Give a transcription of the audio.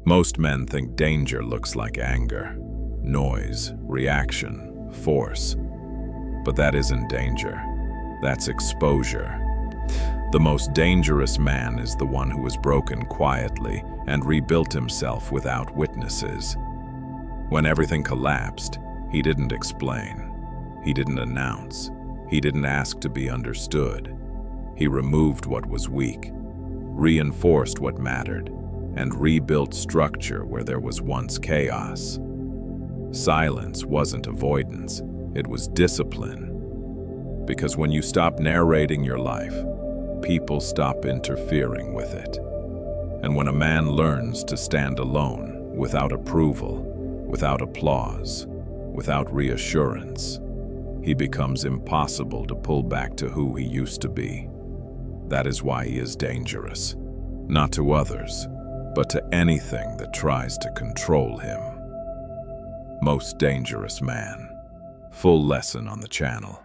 Most men think danger looks like anger, noise, reaction, force. But that isn't danger. That's exposure. The most dangerous man is the one who has broken quietly and rebuilt himself without witnesses. When everything collapsed, he didn't explain. He didn't announce. He didn't ask to be understood. He removed what was weak, reinforced what mattered, and rebuilt structure where there was once chaos. Silence wasn't avoidance, it was discipline. Because when you stop narrating your life, people stop interfering with it. And when a man learns to stand alone, without approval, without applause, without reassurance, he becomes impossible to pull back to who he used to be. That is why he is dangerous, not to others, but to anything that tries to control him. Most dangerous man. Full lesson on the channel.